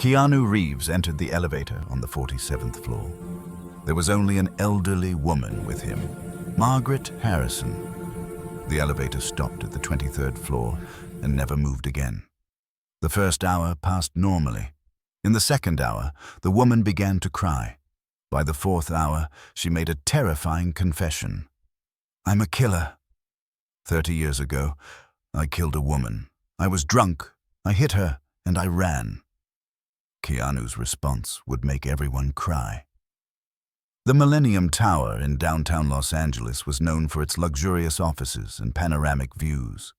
Keanu Reeves entered the elevator on the 47th floor. There was only an elderly woman with him, Margaret Harrison. The elevator stopped at the 23rd floor and never moved again. The first hour passed normally. In the second hour, the woman began to cry. By the fourth hour, she made a terrifying confession. "I'm a killer. 30 years ago, I killed a woman. I was drunk, I hit her, and I ran." Keanu's response would make everyone cry. The Millennium Tower in downtown Los Angeles was known for its luxurious offices and panoramic views.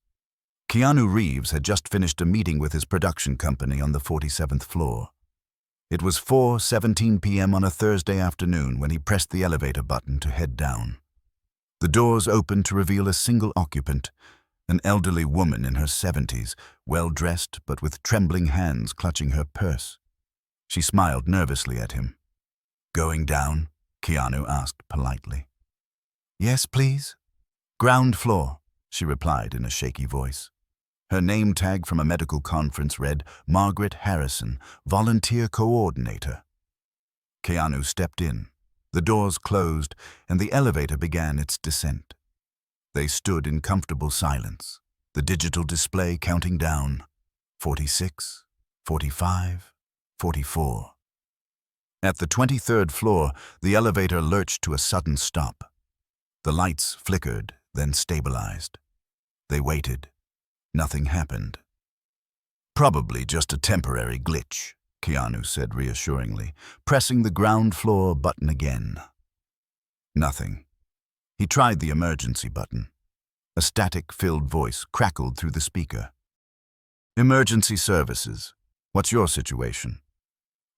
Keanu Reeves had just finished a meeting with his production company on the 47th floor. It was 4:17 p.m. on a Thursday afternoon when he pressed the elevator button to head down. The doors opened to reveal a single occupant, an elderly woman in her 70s, well-dressed but with trembling hands clutching her purse. She smiled nervously at him. "Going down?" Keanu asked politely. "Yes, please." "Ground floor," she replied in a shaky voice. Her name tag from a medical conference read, "Margaret Harrison, Volunteer Coordinator." Keanu stepped in. The doors closed, and the elevator began its descent. They stood in comfortable silence, the digital display counting down. 46, 45, 44. At the 23rd floor, the elevator lurched to a sudden stop. The lights flickered, then stabilized. They waited. Nothing happened. "Probably just a temporary glitch," Keanu said reassuringly, pressing the ground floor button again. Nothing. He tried the emergency button. A static-filled voice crackled through the speaker. "Emergency services. What's your situation?"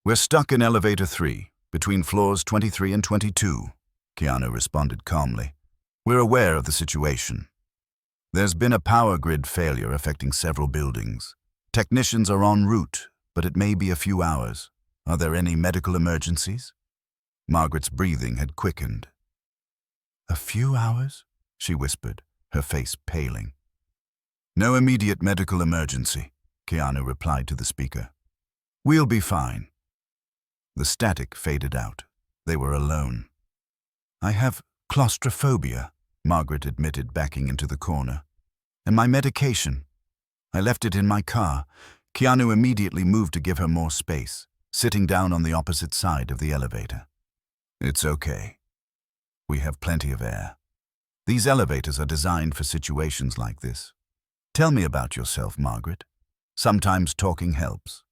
"We're stuck in elevator 3, between floors 23 and 22, Keanu responded calmly. "We're aware of the situation. There's been a power grid failure affecting several buildings. Technicians are en route, but it may be a few hours. Are there any medical emergencies?" Margaret's breathing had quickened. "A few hours?" she whispered, her face paling. "No immediate medical emergency," Keanu replied to the speaker. "We'll be fine." The static faded out. They were alone. "I have claustrophobia," Margaret admitted, backing into the corner. "And my medication. I left it in my car." Keanu immediately moved to give her more space, sitting down on the opposite side of the elevator. "It's okay. We have plenty of air. These elevators are designed for situations like this. Tell me about yourself, Margaret. Sometimes talking helps."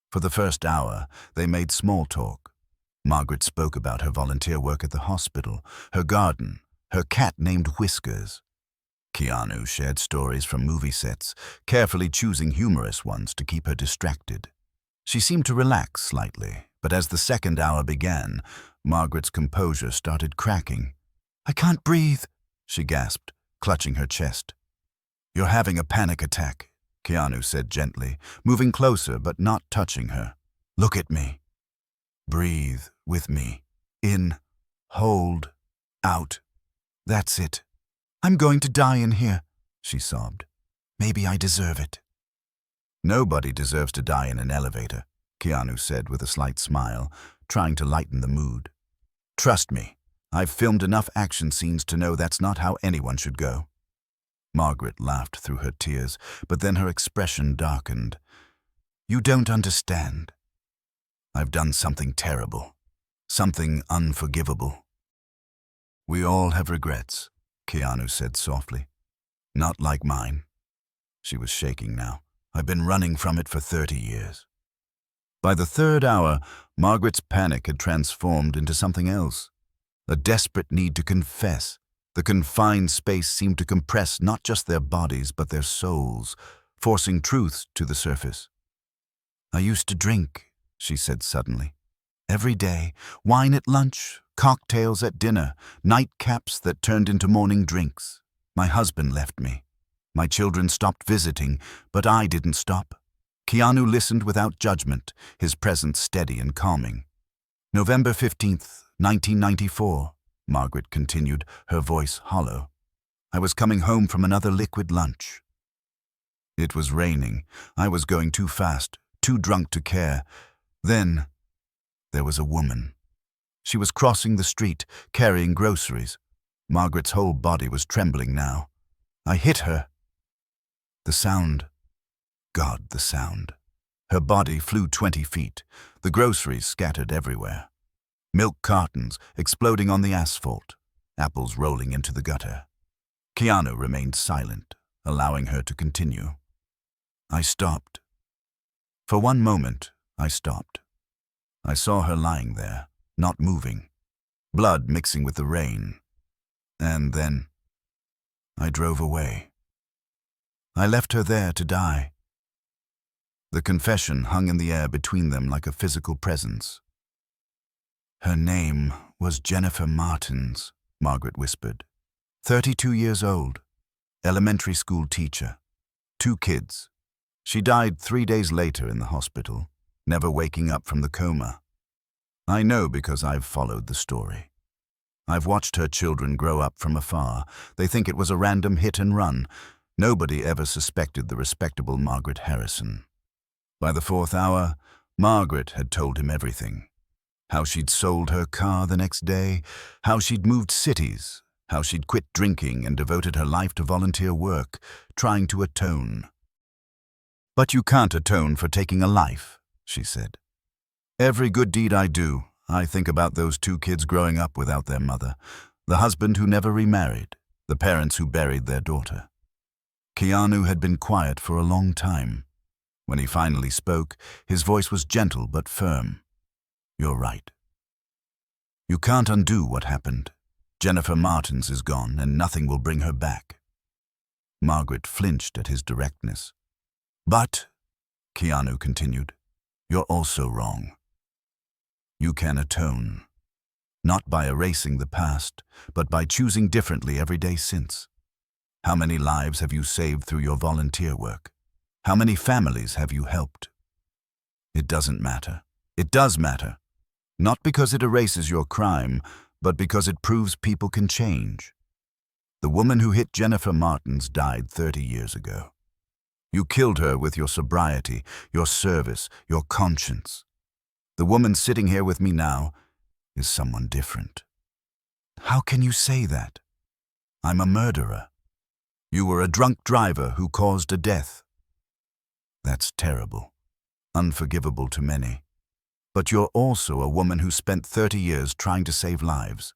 For the first hour, they made small talk. Margaret spoke about her volunteer work at the hospital, her garden, her cat named Whiskers. Keanu shared stories from movie sets, carefully choosing humorous ones to keep her distracted. She seemed to relax slightly, but as the second hour began, Margaret's composure started cracking. "I can't breathe," she gasped, clutching her chest. "You're having a panic attack," Keanu said gently, moving closer but not touching her. "Look at me. Breathe with me. In, hold, out. That's it." "I'm going to die in here," she sobbed. "Maybe I deserve it." "Nobody deserves to die in an elevator," Keanu said with a slight smile, trying to lighten the mood. "Trust me, I've filmed enough action scenes to know that's not how anyone should go." Margaret laughed through her tears, but then her expression darkened. "You don't understand. I've done something terrible, something unforgivable." "We all have regrets," Keanu said softly. "Not like mine." She was shaking now. "I've been running from it for 30 years. By the third hour, Margaret's panic had transformed into something else. A desperate need to confess. The confined space seemed to compress not just their bodies but their souls, forcing truths to the surface. "I used to drink," she said suddenly. "Every day, wine at lunch, cocktails at dinner, nightcaps that turned into morning drinks. My husband left me. My children stopped visiting, but I didn't stop." Keanu listened without judgment, his presence steady and calming. "November 15th, 1994, Margaret continued, her voice hollow. "I was coming home from another liquid lunch. It was raining. I was going too fast, too drunk to care. Then, there was a woman. She was crossing the street, carrying groceries. Margaret's whole body was trembling now. I hit her. The sound. God, the sound. Her body flew 20 feet, the groceries scattered everywhere. Milk cartons exploding on the asphalt, apples rolling into the gutter. Keanu remained silent, allowing her to continue. I stopped. For one moment, I stopped. I saw her lying there, not moving, blood mixing with the rain. And then, I drove away. I left her there to die. The confession hung in the air between them like a physical presence. Her name was Jennifer Martins, Margaret whispered. 32 years old, elementary school teacher, 2 kids. She died 3 days later in the hospital, never waking up from the coma. I know because I've followed the story. I've watched her children grow up from afar. They think it was a random hit and run. Nobody ever suspected the respectable Margaret Harrison. By the 4th hour, Margaret had told him everything. How she'd sold her car the next day, how she'd moved cities, how she'd quit drinking and devoted her life to volunteer work, trying to atone. But you can't atone for taking a life, she said. Every good deed I do, I think about those 2 kids growing up without their mother, the husband who never remarried, the parents who buried their daughter. Keanu had been quiet for a long time. When he finally spoke, his voice was gentle but firm. You're right. You can't undo what happened. Jennifer Martins is gone, and nothing will bring her back. Margaret flinched at his directness. But, Keanu continued, you're also wrong. You can atone. Not by erasing the past, but by choosing differently every day since. How many lives have you saved through your volunteer work? How many families have you helped? It doesn't matter. It does matter. Not because it erases your crime, but because it proves people can change. The woman who hit Jennifer Martins died 30 years ago. You killed her with your sobriety, your service, your conscience. The woman sitting here with me now is someone different. How can you say that? I'm a murderer. You were a drunk driver who caused a death. That's terrible, unforgivable to many. But you're also a woman who spent 30 years trying to save lives.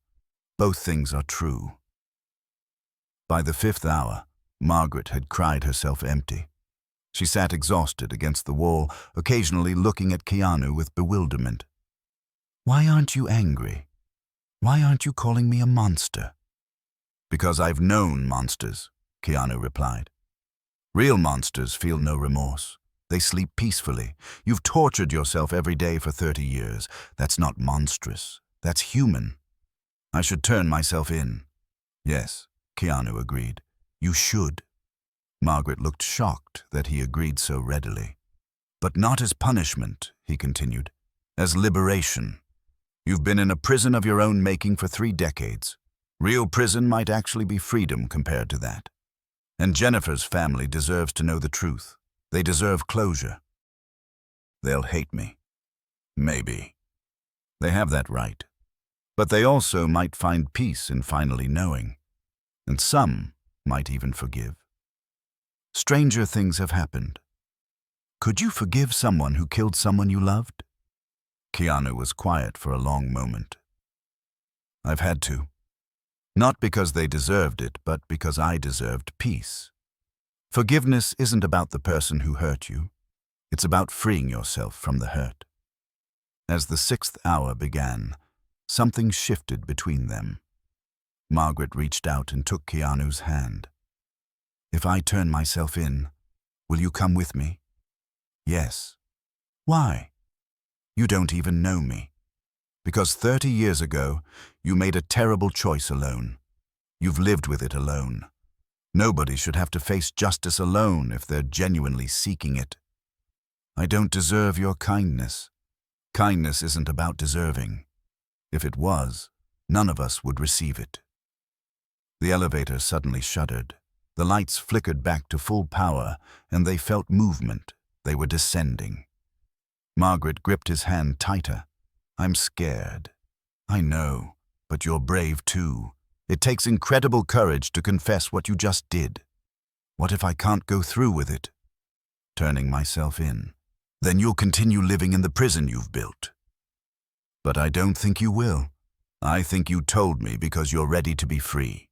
Both things are true. By the 5th hour, Margaret had cried herself empty. She sat exhausted against the wall, occasionally looking at Keanu with bewilderment. Why aren't you angry? Why aren't you calling me a monster? Because I've known monsters, Keanu replied. Real monsters feel no remorse. They sleep peacefully. You've tortured yourself every day for 30 years. That's not monstrous. That's human. I should turn myself in. Yes, Keanu agreed. You should. Margaret looked shocked that he agreed so readily. But not as punishment, he continued. As liberation. You've been in a prison of your own making for 3 decades. Real prison might actually be freedom compared to that. And Jennifer's family deserves to know the truth. They deserve closure. They'll hate me. Maybe. They have that right. But they also might find peace in finally knowing. And some might even forgive. Stranger things have happened. Could you forgive someone who killed someone you loved? Keanu was quiet for a long moment. I've had to. Not because they deserved it, but because I deserved peace. Forgiveness isn't about the person who hurt you. It's about freeing yourself from the hurt. As the 6th hour began, something shifted between them. Margaret reached out and took Keanu's hand. If I turn myself in, will you come with me? Yes. Why? You don't even know me. Because 30 years ago, you made a terrible choice alone. You've lived with it alone. Nobody should have to face justice alone if they're genuinely seeking it. I don't deserve your kindness. Kindness isn't about deserving. If it was, none of us would receive it. The elevator suddenly shuddered. The lights flickered back to full power, and they felt movement. They were descending. Margaret gripped his hand tighter. I'm scared. I know, but you're brave too. It takes incredible courage to confess what you just did. What if I can't go through with it? Turning myself in. Then you'll continue living in the prison you've built. But I don't think you will. I think you told me because you're ready to be free.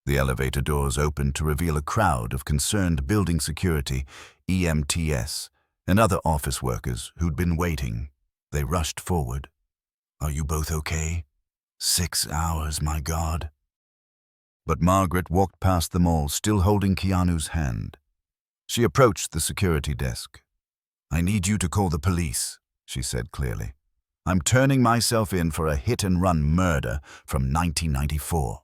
The elevator doors opened to reveal a crowd of concerned building security, EMTS, and other office workers who'd been waiting. They rushed forward. Are you both okay? 6 hours, my God. But Margaret walked past them all, still holding Keanu's hand. She approached the security desk. I need you to call the police, she said clearly. I'm turning myself in for a hit-and-run murder from 1994.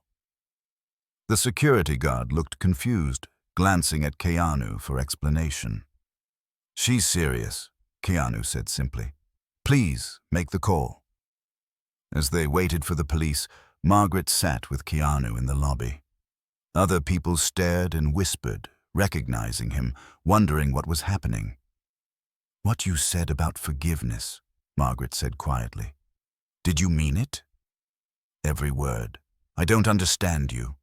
The security guard looked confused, glancing at Keanu for explanation. She's serious, Keanu said simply. Please make the call. As they waited for the police, Margaret sat with Keanu in the lobby. Other people stared and whispered, recognizing him, wondering what was happening. What you said about forgiveness, Margaret said quietly. Did you mean it? Every word. I don't understand you.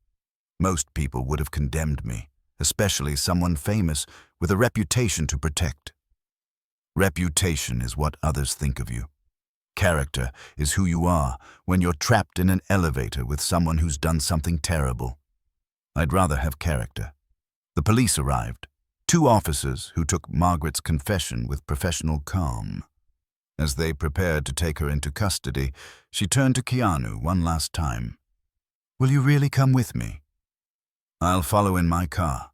Most people would have condemned me, especially someone famous with a reputation to protect. Reputation is what others think of you. Character is who you are when you're trapped in an elevator with someone who's done something terrible. I'd rather have character. The police arrived, 2 officers who took Margaret's confession with professional calm. As they prepared to take her into custody, she turned to Keanu one last time. Will you really come with me? I'll follow in my car.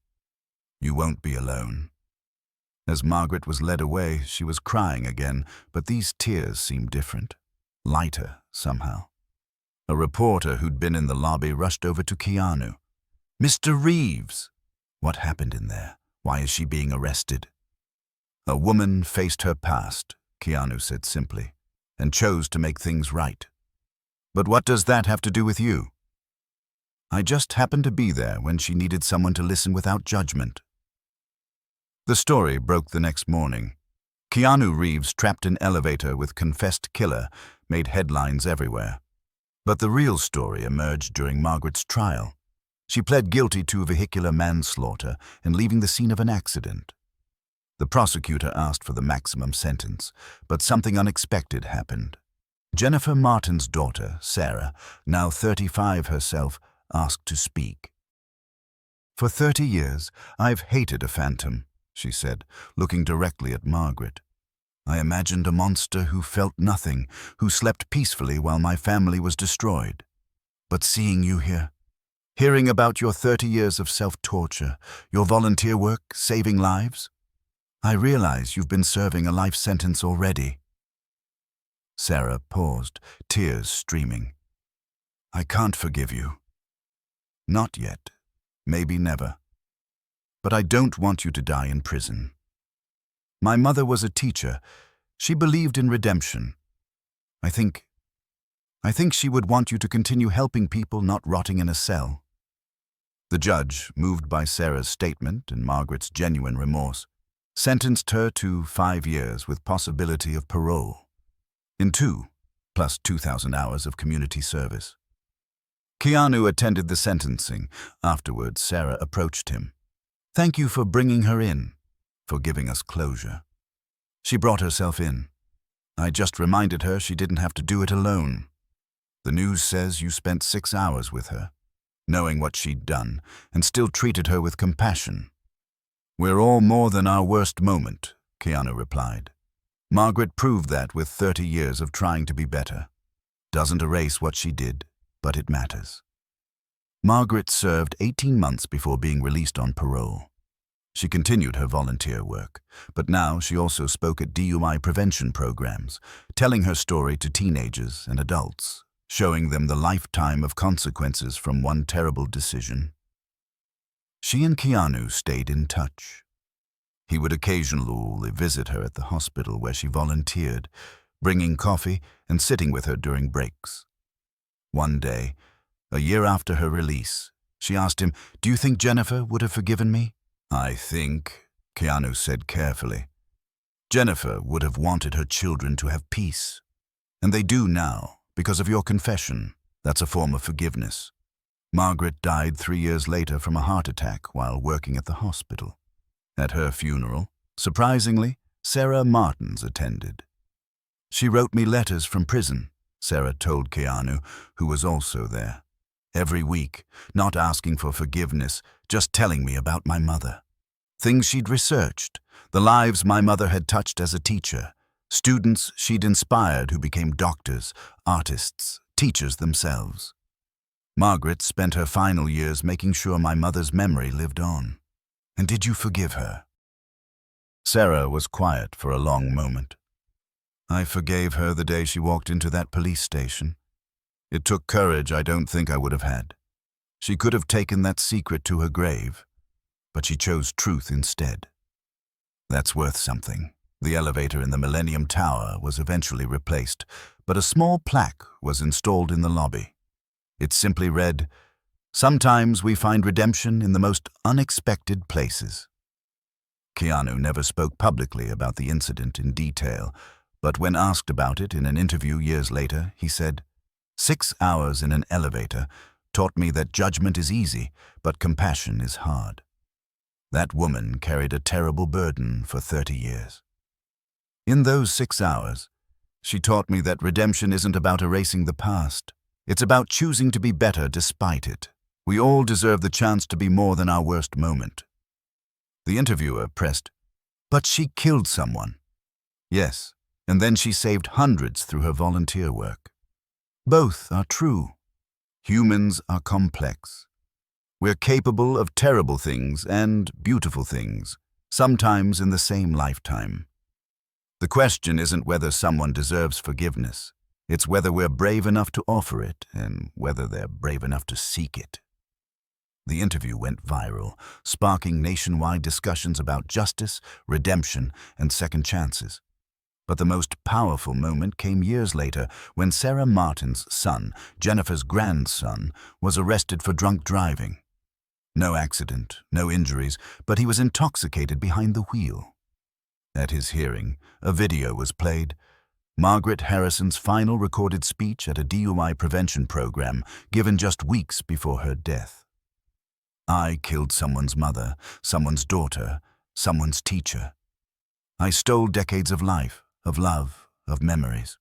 You won't be alone. As Margaret was led away, she was crying again, but these tears seemed different, lighter somehow. A reporter who'd been in the lobby rushed over to Keanu. Mr. Reeves! What happened in there? Why is she being arrested? A woman faced her past, Keanu said simply, and chose to make things right. But what does that have to do with you? I just happened to be there when she needed someone to listen without judgment. The story broke the next morning. Keanu Reeves trapped in elevator with confessed killer made headlines everywhere. But the real story emerged during Margaret's trial. She pled guilty to vehicular manslaughter and leaving the scene of an accident. The prosecutor asked for the maximum sentence, but something unexpected happened. Jennifer Martin's daughter, Sarah, now 35 herself, asked to speak. For 30 years, I've hated a phantom, she said, looking directly at Margaret. I imagined a monster who felt nothing, who slept peacefully while my family was destroyed. But seeing you here, hearing about your 30 years of self-torture, your volunteer work, saving lives, I realize you've been serving a life sentence already. Sarah paused, tears streaming. I can't forgive you. Not yet. Maybe never. But I don't want you to die in prison. My mother was a teacher. She believed in redemption. I think she would want you to continue helping people, not rotting in a cell. The judge, moved by Sarah's statement and Margaret's genuine remorse, sentenced her to 5 years with possibility of parole. In 2, plus 2,000 hours of community service. Keanu attended the sentencing. Afterwards, Sarah approached him. Thank you for bringing her in, for giving us closure. She brought herself in. I just reminded her she didn't have to do it alone. The news says you spent 6 hours with her, knowing what she'd done, and still treated her with compassion. We're all more than our worst moment, Keanu replied. Margaret proved that with 30 years of trying to be better. Doesn't erase what she did, but it matters. Margaret served 18 months before being released on parole. She continued her volunteer work, but now she also spoke at DUI prevention programs, telling her story to teenagers and adults, showing them the lifetime of consequences from one terrible decision. She and Keanu stayed in touch. He would occasionally visit her at the hospital where she volunteered, bringing coffee and sitting with her during breaks. One day, a year after her release, she asked him, "Do you think Jennifer would have forgiven me?" I think, Keanu said carefully. Jennifer would have wanted her children to have peace. And they do now, because of your confession. That's a form of forgiveness. Margaret died 3 years later from a heart attack while working at the hospital. At her funeral, surprisingly, Sarah Martins attended. She wrote me letters from prison, Sarah told Keanu, who was also there. Every week, not asking for forgiveness, just telling me about my mother. Things she'd researched, the lives my mother had touched as a teacher, students she'd inspired who became doctors, artists, teachers themselves. Margaret spent her final years making sure my mother's memory lived on. And did you forgive her? Sarah was quiet for a long moment. I forgave her the day she walked into that police station. It took courage I don't think I would have had. She could have taken that secret to her grave, but she chose truth instead. That's worth something. The elevator in the Millennium Tower was eventually replaced, but a small plaque was installed in the lobby. It simply read, "Sometimes we find redemption in the most unexpected places." Keanu never spoke publicly about the incident in detail, but when asked about it in an interview years later, he said, 6 hours in an elevator taught me that judgment is easy, but compassion is hard. That woman carried a terrible burden for 30 years. In those 6 hours, she taught me that redemption isn't about erasing the past. It's about choosing to be better despite it. We all deserve the chance to be more than our worst moment. The interviewer pressed, "But she killed someone." "Yes, and then she saved hundreds through her volunteer work." Both are true. Humans are complex. We're capable of terrible things and beautiful things, sometimes in the same lifetime. The question isn't whether someone deserves forgiveness. It's whether we're brave enough to offer it and whether they're brave enough to seek it. The interview went viral, sparking nationwide discussions about justice, redemption, and second chances. But the most powerful moment came years later when Sarah Martin's son, Jennifer's grandson, was arrested for drunk driving. No accident, no injuries, but he was intoxicated behind the wheel. At his hearing, a video was played. Margaret Harrison's final recorded speech at a DUI prevention program given just weeks before her death. "I killed someone's mother, someone's daughter, someone's teacher. I stole decades of life, of love, of memories.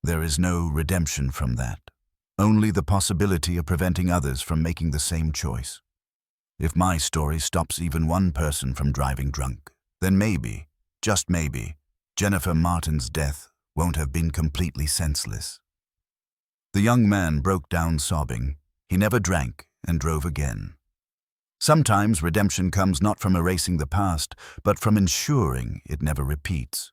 There is no redemption from that, only the possibility of preventing others from making the same choice. If my story stops even one person from driving drunk, then maybe, just maybe, Jennifer Martin's death won't have been completely senseless." The young man broke down sobbing. He never drank and drove again. Sometimes redemption comes not from erasing the past, but from ensuring it never repeats.